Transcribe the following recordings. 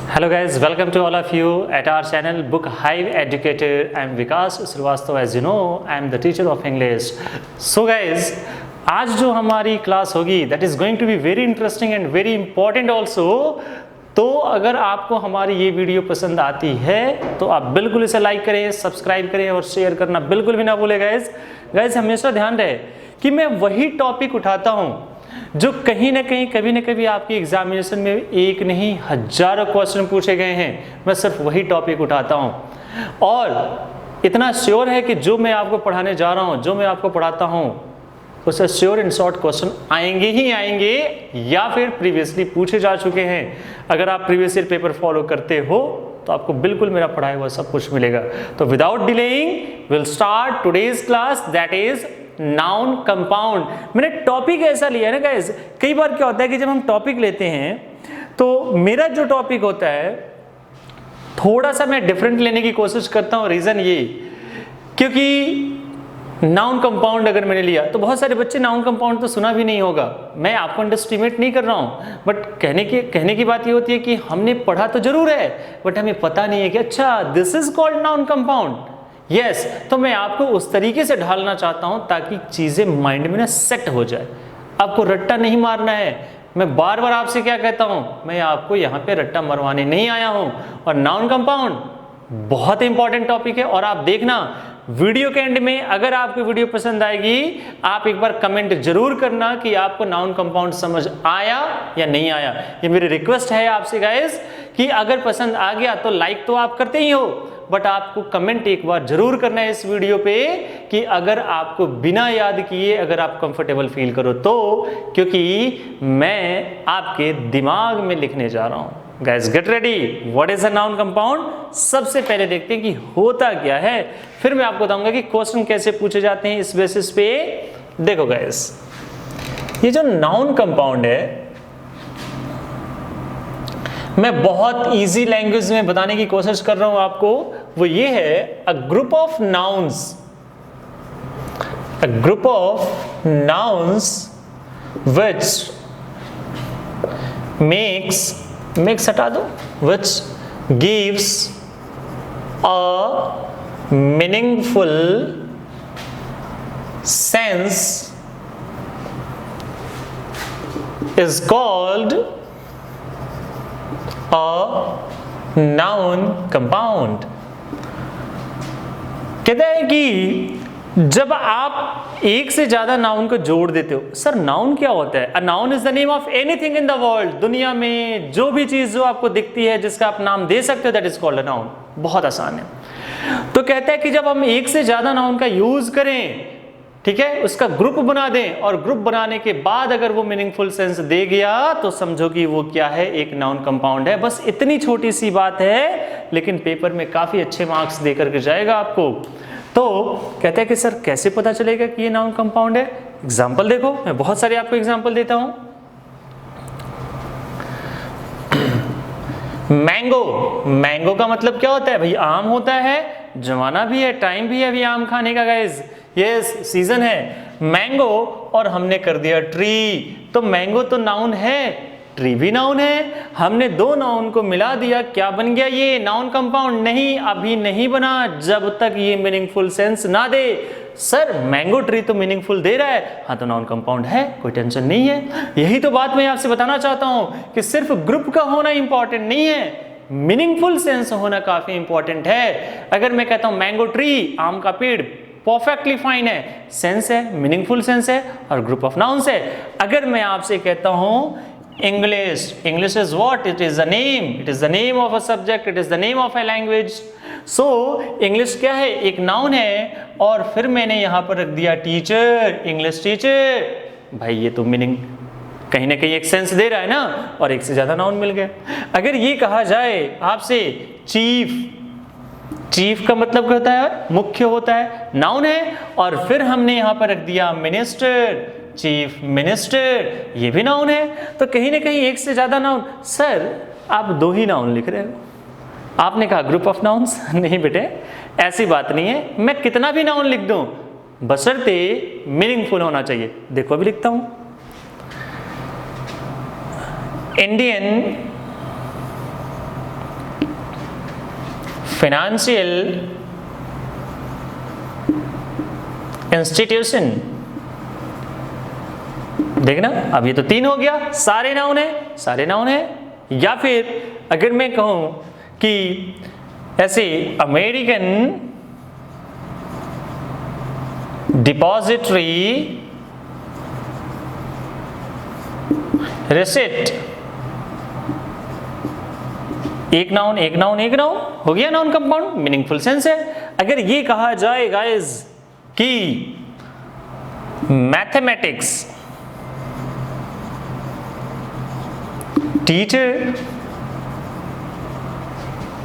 Hello guys, welcome to all of you at our channel Book Hive Educator. I am Vikas Srivastava. As you know, I am the teacher of English. So guys, आज जो हमारी class होगी that is going to be very interesting and very important also. तो अगर आपको हमारी ये video पसंद आती है तो आप बिल्कुल इसे लाइक करें, सब्सक्राइब करें और शेयर करना बिल्कुल भी ना भूलें गाइस हमेशा ध्यान रहे कि मैं वही टॉपिक उठाता हूँ जो कहीं ना कहीं कभी ना कभी आपकी एग्जामिनेशन में एक नहीं हजारों क्वेश्चन पूछे गए हैं। मैं सिर्फ वही टॉपिक उठाता हूँ और इतना श्योर है कि जो मैं आपको पढ़ाने जा रहा हूँ, जो मैं आपको पढ़ाता हूँ उससे श्योर एंड शॉर्ट क्वेश्चन आएंगे ही आएंगे या फिर प्रीवियसली पूछे जा चुके हैं। अगर आप प्रीवियस ईयर पेपर फॉलो करते हो तो आपको बिल्कुल मेरा पढ़ाया हुआ सब कुछ मिलेगा। तो without delaying will start today's class, that is noun compound. मैंने टॉपिक ऐसा लिया है ना गाइस, कई बार क्या होता है कि जब हम टॉपिक लेते हैं तो मेरा जो टॉपिक होता है थोड़ा सा मैं डिफरेंट लेने की कोशिश करता हूँ। रीजन ये क्योंकि नाउन कंपाउंड अगर मैंने लिया तो बहुत सारे बच्चे नाउन कंपाउंड तो सुना भी नहीं होगा। मैं आपको अंडरस्टिमेट नहीं कर रहा हूँ, बट कहने की बात ये होती है कि हमने पढ़ा तो जरूर है बट हमें पता नहीं है कि अच्छा this is called noun compound. Yes, तो मैं आपको उस तरीके से ढालना चाहता हूं ताकि चीजें माइंड में ना सेट हो जाए। आपको रट्टा नहीं मारना है। मैं बार बार आपसे क्या कहता हूं, मैं आपको यहां पे रट्टा मरवाने नहीं आया हूं। और नाउन कंपाउंड बहुत इंपॉर्टेंट टॉपिक है और आप देखना वीडियो के एंड में अगर आपको वीडियो पसंद आएगी आप एक बार कमेंट जरूर करना कि आपको नाउन कंपाउंड समझ आया या नहीं आया। ये मेरी रिक्वेस्ट है आपसे गाइस कि अगर पसंद आ गया तो लाइक तो आप करते ही हो, बट आपको कमेंट एक बार जरूर करना है इस वीडियो पे कि अगर आपको बिना याद किए अगर आप कंफर्टेबल फील करो तो, क्योंकि मैं आपके दिमाग में लिखने जा रहा हूं। Guys get ready, what is a noun compound. सबसे पहले देखते हैं कि होता क्या है, फिर मैं आपको बताऊंगा कि क्वेश्चन कैसे पूछे जाते हैं इस बेसिस पे। देखो गाइस, ये जो नाउन कंपाउंड है मैं बहुत इजी लैंग्वेज में बताने की कोशिश कर रहा हूं आपको। वो ये है a group of nouns which makes हटा दो, which gives a meaningful sense is called a noun compound। कहते हैं कि जब आप एक से ज्यादा नाउन को जोड़ देते हो, सर नाउन क्या होता है? A noun is the name of anything in the world. दुनिया में जो भी चीज जो आपको दिखती है जिसका आप नाम दे सकते हो that is called a noun. बहुत आसान है। तो कहता है कि जब हम एक से ज्यादा नाउन का यूज करें, ठीक है, उसका ग्रुप बना दें और ग्रुप बनाने के बाद अगर वो मीनिंगफुल सेंस दे गया तो समझो कि वो क्या है, एक नाउन कंपाउंड है। बस इतनी छोटी सी बात है लेकिन पेपर में काफी अच्छे मार्क्स देकर के जाएगा आपको। तो कहते हैं कि सर कैसे पता चलेगा कि ये नाउन कंपाउंड है? एग्जाम्पल देखो, मैं बहुत सारे आपको एग्जाम्पल देता हूं। मैंगो का मतलब क्या होता है भाई? आम होता है, जमाना भी है, टाइम भी है अभी आम खाने का गाइस। यस, सीजन है मैंगो। और हमने कर दिया ट्री, तो मैंगो तो नाउन है, ट्री भी नाउन है। हमने दो नाउन को मिला दिया, क्या बन गया? ये नाउन कंपाउंड। नहीं, अभी नहीं बना जब तक ये मीनिंगफुल सेंस ना दे। सर मैंगो ट्री तो मीनिंगफुल दे रहा है, हाँ तो नाउन कंपाउंड है, कोई टेंशन नहीं है। यही तो बात मैं आपसे बताना चाहता हूं कि सिर्फ ग्रुप का होना इंपॉर्टेंट नहीं है, मीनिंगफुल सेंस होना काफी इंपॉर्टेंट है। अगर मैं कहता हूं मैंगो ट्री, आम का पेड़, परफेक्टली फाइन है, सेंस है, मीनिंगफुल सेंस है और ग्रुप ऑफ नाउन्स है। अगर मैं आपसे कहता हूं English is what? It is the name of a subject, it is the name of a language. So English क्या है? एक नाउन है और फिर मैंने यहां पर रख दिया टीचर, इंग्लिश टीचर। भाई ये तो मीनिंग कहीं ना कहीं एक सेंस दे रहा है ना, और एक से ज्यादा नाउन मिल गया। अगर ये कहा जाए आपसे चीफ का मतलब क्या होता है? मुख्य होता है, नाउन है। और फिर हमने यहां पर रख दिया मिनिस्टर, चीफ मिनिस्टर, ये भी नाउन है। तो कहीं ना कहीं एक से ज्यादा नाउन। सर आप दो ही नाउन लिख रहे हो, आपने कहा ग्रुप ऑफ नाउन्स। नहीं बेटे, ऐसी बात नहीं है। मैं कितना भी नाउन लिख दूं बशर्ते मीनिंगफुल होना चाहिए। देखो अभी लिखता हूं, इंडियन फाइनेंशियल इंस्टीट्यूशन। देखना, अब ये तो 3 हो गया, सारे नाउन है, सारे नाउन है। या फिर अगर मैं कहूं कि ऐसे अमेरिकन डिपॉजिटरी रिसिट, एक नाउन एक नाउन एक नाउन हो गया, नाउन कंपाउंड, मीनिंगफुल सेंस है। अगर ये कहा जाए गाइस कि mathematics teacher,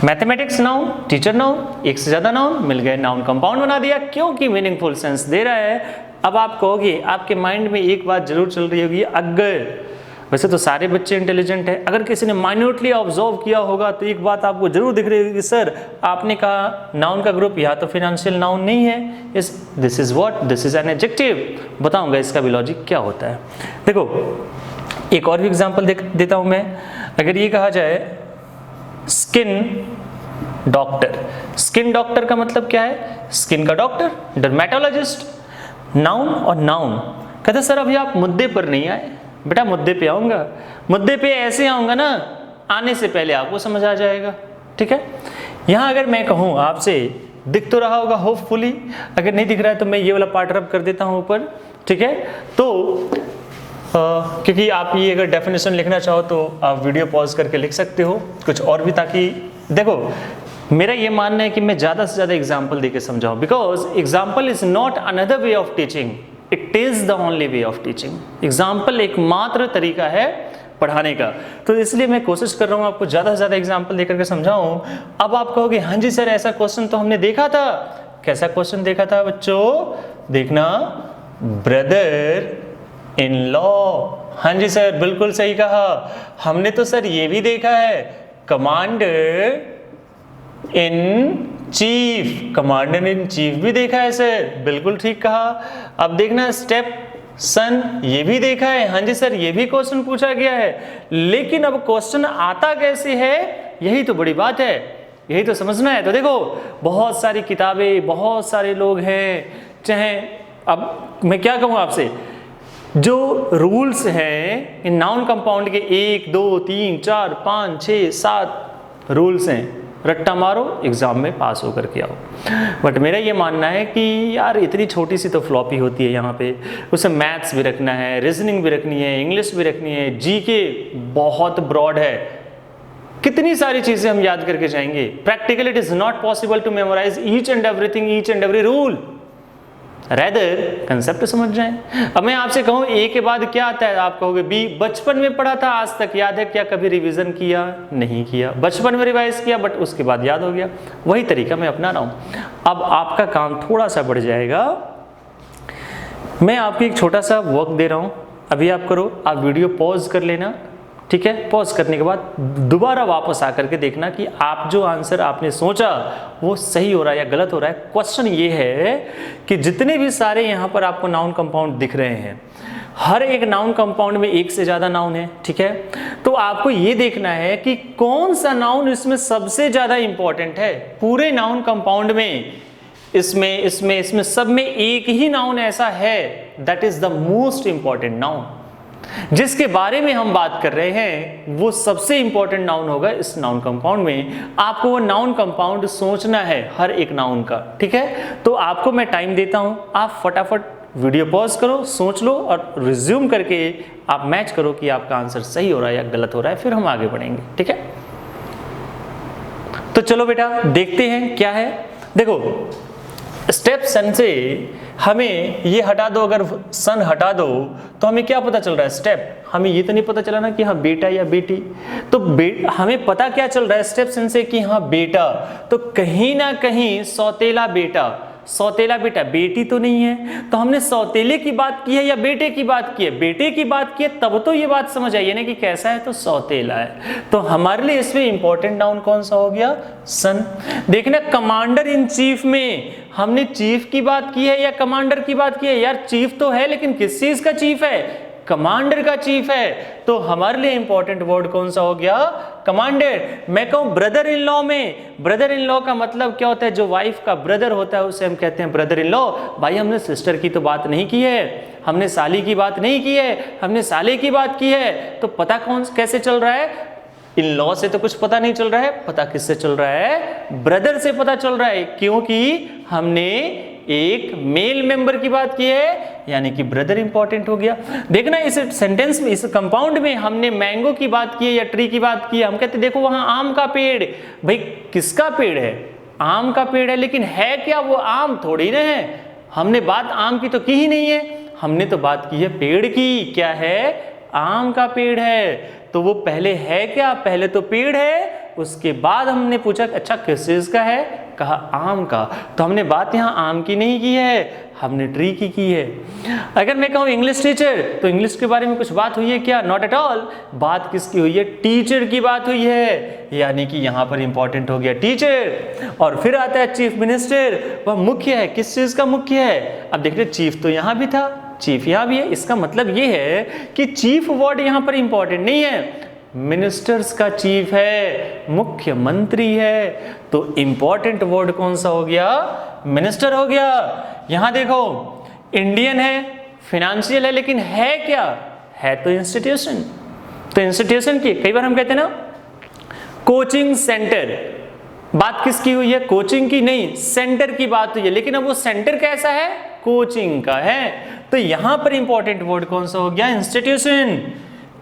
mathematics noun, teacher noun, एक से ज्यादा नाउन मिल गए, नाउन कंपाउंड बना दिया, क्योंकि मीनिंगफुल सेंस दे रहा है। अब आप कहोगे, आपके माइंड में एक बात जरूर चल रही होगी, अगर, वैसे तो सारे बच्चे इंटेलिजेंट हैं, अगर किसी ने माइन्यूटली ऑब्जर्व किया होगा तो एक बात आपको जरूर दिख रही होगी कि सर आपने कहा नाउन का ग्रुप यहाँ तो फाइनेंशियल नाउन नहीं है, this is what, this is an adjective. बताऊंगा इसका भी लॉजिक क्या होता है। देखो एक और भी एग्जांपल देता हूं मैं। अगर ये कहा जाए स्किन डॉक्टर, स्किन डॉक्टर का मतलब क्या है, स्किन का डॉक्टर, डर्मेटोलॉजिस्ट, नाउन और नाउन। कहते सर अभी आप मुद्दे पर नहीं आए। बेटा मुद्दे पे आऊंगा, मुद्दे पे ऐसे आऊंगा ना, आने से पहले आपको समझ आ जाएगा, ठीक है। यहां अगर मैं कहूं आपसे, दिख तो रहा होगा होपफुली, अगर नहीं दिख रहा है तो मैं ये वाला पार्ट रब कर देता हूं ऊपर, ठीक है। तो क्योंकि आप ये अगर डेफिनेशन लिखना चाहो तो आप वीडियो पॉज करके लिख सकते हो कुछ और भी, ताकि देखो मेरा ये मानना है कि मैं ज़्यादा से ज़्यादा एग्जाम्पल देके समझाऊं, because example is not another way of teaching, it is the only way of teaching. Example एकमात्र तरीका है पढ़ाने का, तो इसलिए मैं कोशिश कर रहा हूँ आपको ज़्यादा से ज़्यादा एग्जाम्पल देकर के समझाऊं। अब आप कहोगे हाँ जी सर ऐसा क्वेश्चन तो हमने देखा था। कैसा क्वेश्चन देखा था बच्चों, देखना, ब्रदर इन लॉ। हाँ जी सर बिल्कुल सही कहा, हमने तो सर ये भी देखा है, commander in chief, commander in chief भी देखा है सर, बिल्कुल ठीक कहा। अब देखना स्टेप सन, ये भी देखा है, हाँ जी सर ये भी क्वेश्चन पूछा गया है। लेकिन अब क्वेश्चन आता कैसे है, यही तो बड़ी बात है, यही तो समझना है। तो देखो बहुत सारी किताबें, बहुत सारे लोग हैं, चाहे अब मैं क्या कहूँ आपसे, जो रूल्स हैं इन नाउन कंपाउंड के 1 2 3 4 5 6 7 रूल्स हैं, रट्टा मारो एग्जाम में पास होकर के आओ। बट मेरा ये मानना है कि यार इतनी छोटी सी तो फ्लॉपी होती है यहाँ पे, उसमें मैथ्स भी रखना है, रीजनिंग भी रखनी है, इंग्लिश भी रखनी है, जीके बहुत ब्रॉड है, कितनी सारी चीजें हम याद करके जाएंगे। Practically it is not possible to memorise each and everything, each and every rule, rather concept समझ जाएं। अब मैं आपसे कहूं ए के बाद क्या आता है, आप कहोगे बी, बचपन में पढ़ा था, आज तक याद है क्या, कभी रिवीजन किया नहीं किया, बचपन में रिवाइज किया बट उसके बाद याद हो गया। वही तरीका मैं अपना रहा हूं। अब आपका काम थोड़ा सा बढ़ जाएगा, मैं आपको एक छोटा सा वर्क दे रहा हूं, अभी आप करो, आप वीडियो पॉज कर लेना, ठीक है। पॉज करने के बाद दोबारा वापस आकर के देखना कि आप जो आंसर आपने सोचा वो सही हो रहा है या गलत हो रहा है। क्वेश्चन ये है कि जितने भी सारे यहाँ पर आपको नाउन कंपाउंड दिख रहे हैं, हर एक नाउन कंपाउंड में एक से ज्यादा नाउन है, ठीक है। तो आपको ये देखना है कि कौन सा नाउन इसमें सबसे ज्यादा इंपॉर्टेंट है। पूरे नाउन कंपाउंड में इसमें सब में एक ही नाउन ऐसा है, that is the most important noun, जिसके बारे में हम बात कर रहे हैं वो सबसे इंपॉर्टेंट नाउन होगा इस नाउन कंपाउंड में। आपको वो नाउन कंपाउंड सोचना है हर एक नाउन का, ठीक है। तो आपको मैं टाइम देता हूं, आप फटाफट वीडियो पॉज करो, सोच लो और रिज्यूम करके आप मैच करो कि आपका आंसर सही हो रहा है या गलत हो रहा है, फिर हम आगे बढ़ेंगे, ठीक है। तो चलो बेटा देखते हैं क्या है। देखो स्टेप सन से हमें ये हटा दो, अगर सन हटा दो तो हमें क्या पता चल रहा है, स्टेप, हमें ये तो नहीं पता चला ना कि हाँ बेटा या बेटी, तो हमें पता क्या चल रहा है स्टेप सन से कि हाँ बेटा, तो कहीं ना कहीं सौतेला बेटा, सौतेला बेटा, बेटी तो नहीं है, तो हमने सौतेले की बात की है या बेटे की बात की है, बेटे की बात की है, तब तो ये बात समझ आई है ना कि कैसा है, तो सौतेला है। तो हमारे लिए इसमें इंपॉर्टेंट नाउन कौन सा हो गया, सन। देखना कमांडर इन चीफ में हमने चीफ की बात की है या कमांडर की बात की है, यार चीफ तो है लेकिन किस चीज का चीफ है, कमांडर का चीफ है, तो हमारे लिए इंपॉर्टेंट वर्ड कौन सा हो गया? कमांडर। मैं कहूं ब्रदर इन लॉ में, ब्रदर इन लॉ का मतलब क्या होता है? जो वाइफ का ब्रदर होता है उसे हम कहते हैं ब्रदर इन लॉ। भाई हमने सिस्टर की तो बात नहीं की है, हमने साली की बात नहीं की है, हमने साले की बात की है, तो पता कौन कैसे चल रहा है? इन लॉ से तो कुछ पता नहीं चल रहा है, पता किससे चल रहा है? ब्रदर से पता चल रहा है, क्योंकि हमने एक मेल मेंबर की बात की है, यानी कि ब्रदर इंपॉर्टेंट हो गया। देखना इस सेंटेंस में, इस कंपाउंड में हमने मैंगो की बात की है या ट्री की बात की है। हम कहते देखो वहां आम का पेड़, भाई किसका पेड़ है? आम का पेड़ है, लेकिन है क्या वो? आम थोड़ी ना है। हमने बात आम की तो की ही नहीं है, हमने तो बात की है पेड़ की। क्या है? आम का पेड़ है। तो वो पहले है क्या? पहले तो पेड़ है, उसके बाद हमने पूछा अच्छा किस चीज का है? कहा आम का। तो हमने बात यहाँ आम की नहीं की है, हमने ट्री की है। अगर मैं कहूँ इंग्लिश टीचर, तो इंग्लिश के बारे में कुछ बात हुई है क्या? Not at all. बात किसकी हुई है? टीचर की बात हुई है, यानी कि यहाँ पर इंपॉर्टेंट हो गया टीचर। और फिर आता है चीफ मिनिस्टर, वह मुख्य है। किस चीज का मुख्य है? अब देखिए चीफ तो यहाँ भी था, चीफ यहाँ भी है, इसका मतलब ये है कि चीफ वर्ड यहाँ पर इंपॉर्टेंट नहीं है, मिनिस्टर्स का चीफ है, मुख्यमंत्री है। तो इंपॉर्टेंट वर्ड कौन सा हो गया? मिनिस्टर हो गया। यहां देखो इंडियन है, फिनेंशियल है, लेकिन है क्या? है तो इंस्टीट्यूशन। तो इंस्टीट्यूशन की कई बार हम कहते हैं ना कोचिंग सेंटर, बात किसकी हुई है? कोचिंग की नहीं, सेंटर की बात हुई है, लेकिन अब वो सेंटर कैसा है? कोचिंग का है। तो यहां पर इंपॉर्टेंट वर्ड कौन सा हो गया? इंस्टीट्यूशन।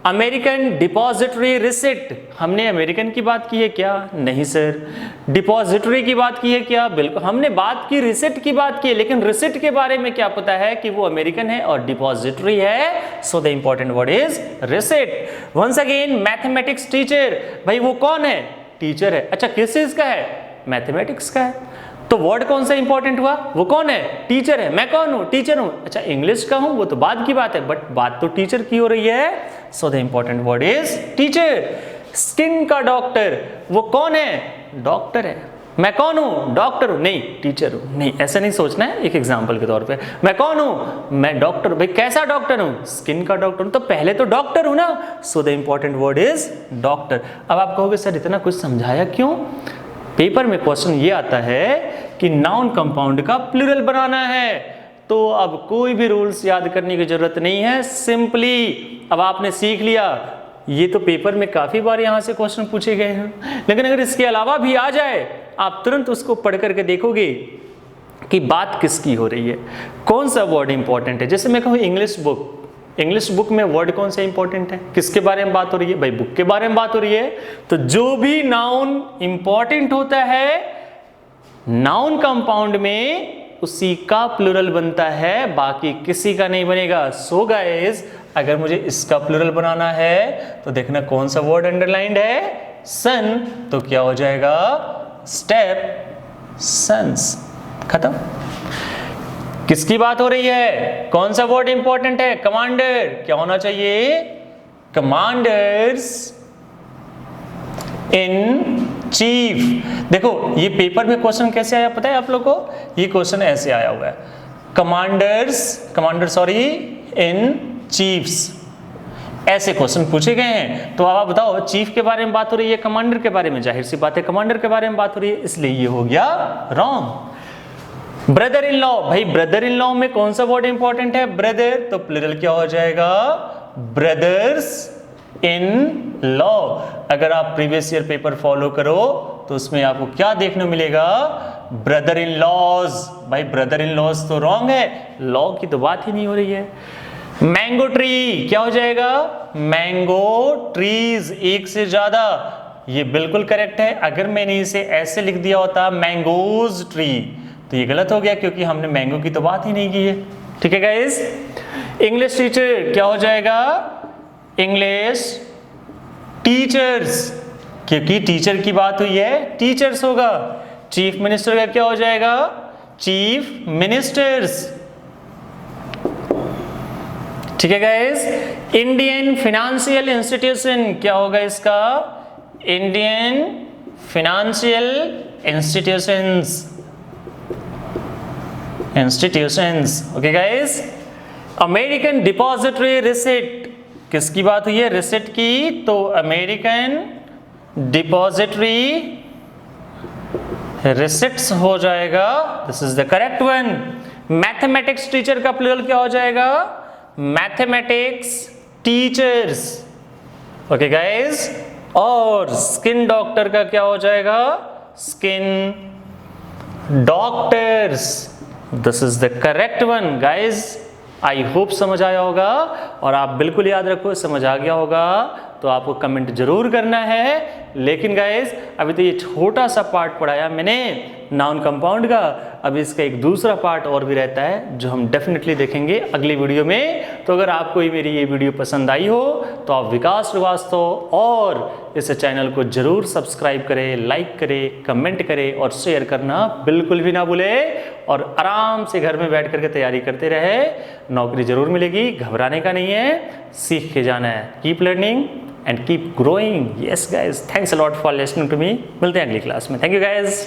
अमेरिकन डिपॉजिटरी रिसिट, हमने अमेरिकन की बात की है क्या? नहीं सर। डिपॉजिटरी की बात की है क्या? बिल्कुल। हमने बात की रिसिट की बात की है, लेकिन रिसिट के बारे में क्या पता है कि वो अमेरिकन है और डिपॉजिटरी है। So the important word is receipt. Once again mathematics teacher, भाई वो कौन है? टीचर है। अच्छा किस चीज का है? मैथमेटिक्स का है। तो वर्ड कौन सा इंपॉर्टेंट हुआ? वो कौन है? टीचर है। मैं कौन हूं? टीचर हूं। अच्छा इंग्लिश का हूं वो तो बाद की बात है, बट बात तो टीचर की हो रही है। So the important word is teacher. Skin का डॉक्टर, वो कौन है? डॉक्टर है। मैं कौन हूं? डॉक्टर हूं। नहीं टीचर हूं। नहीं, ऐसा नहीं सोचना है, एक एग्जांपल के तौर पे। मैं कौन हूं? मैं डॉक्टर। भाई कैसा डॉक्टर हूं? स्किन का डॉक्टर हूं। तो पहले तो डॉक्टर हूं ना। सो the important word is doctor. अब आप कहोगे सर इतना कुछ समझाया क्यों? पेपर में क्वेश्चन ये आता है कि नाउन कंपाउंड का प्लूरल बनाना है, तो अब कोई भी रूल्स याद करने की जरूरत नहीं है। सिंपली अब आपने सीख लिया, ये तो पेपर में काफी बार यहां से क्वेश्चन पूछे गए हैं, लेकिन अगर इसके अलावा भी आ जाए आप तुरंत उसको पढ़ करके देखोगे कि बात किसकी हो रही है, कौन सा वर्ड इंपॉर्टेंट है। जैसे मैं कहूँ इंग्लिश बुक, इंग्लिश बुक में वर्ड कौन सा इंपॉर्टेंट है? किसके बारे में बात हो रही है? भाई बुक के बारे में बात हो रही है। तो जो भी नाउन इंपॉर्टेंट होता है नाउन कंपाउंड में उसी का प्लूरल बनता है, बाकी किसी का नहीं बनेगा। सो गाइस अगर मुझे इसका प्लूरल बनाना है तो देखना कौन सा वर्ड अंडरलाइंड है? सन। तो क्या हो जाएगा? Step sons. खत्म। किसकी बात हो रही है? कौन सा वर्ड इंपॉर्टेंट है? कमांडर। क्या होना चाहिए? Commanders in chief. देखो ये पेपर में क्वेश्चन कैसे आया पता है आप लोगों को? ये क्वेश्चन ऐसे आया हुआ है, कमांडर सॉरी इन चीफ्स, ऐसे क्वेश्चन पूछे गए हैं। तो अब आप बताओ चीफ के बारे में बात हो रही है, कमांडर के बारे में? जाहिर सी बात है कमांडर के बारे में बात हो रही है, इसलिए ये हो गया रॉन्ग। ब्रदर इन लॉ, भाई ब्रदर इन लॉ में कौन सा वर्ड इंपॉर्टेंट है? ब्रदर। तो प्लूरल क्या हो जाएगा? Brothers in law. अगर आप प्रीवियस ईयर पेपर फॉलो करो तो उसमें आपको क्या देखने मिलेगा? Brother in laws. भाई ब्रदर इन लॉज तो रॉन्ग है, लॉ की तो बात ही नहीं हो रही है। मैंगो ट्री क्या हो जाएगा? मैंगो ट्रीज, एक से ज्यादा, ये बिल्कुल करेक्ट है। अगर मैंने इसे ऐसे लिख दिया होता मैंगोज ट्री तो ये गलत हो गया, क्योंकि हमने मैंगो की तो बात ही नहीं की है। ठीक है गाइस। इंग्लिश टीचर क्या हो जाएगा? इंग्लिश टीचर्स, क्योंकि टीचर की बात हुई है टीचर्स होगा। चीफ मिनिस्टर का क्या हो जाएगा? Chief ministers. ठीक है गाइस। इंडियन फाइनेंशियल इंस्टीट्यूशन क्या होगा इसका? Indian financial institutions. Okay guys. American depository receipt, किसकी बात हुई है? रिसिट की। तो अमेरिकन डिपॉजिटरी रिसिट्स हो जाएगा, this is the correct one. Mathematics teacher का प्लूरल क्या हो जाएगा? Mathematics teachers. ओके गाइस, और स्किन डॉक्टर का क्या हो जाएगा? Skin doctors. This is the correct one guys. I hope समझ आया होगा, और आप बिल्कुल याद रखो, समझ आ गया होगा तो आपको कमेंट जरूर करना है। लेकिन गाइस अभी तो ये छोटा सा पार्ट पढ़ाया मैंने नाउन कंपाउंड का, अभी इसका एक दूसरा पार्ट और भी रहता है जो हम डेफिनेटली देखेंगे अगली वीडियो में। तो अगर आपको मेरी ये वीडियो पसंद आई हो तो आप विकास श्रीवास्तव और इस चैनल को जरूर सब्सक्राइब करें, लाइक करें, कमेंट करें और शेयर करना बिल्कुल भी ना भूलें। और आराम से घर में बैठ करके तैयारी करते रहे, नौकरी जरूर मिलेगी, घबराने का नहीं है, सीख के जाना है। Keep learning and keep growing. Yes guys, thanks a lot for listening to me. मिलते हैं अगली क्लास में। Thank you guys.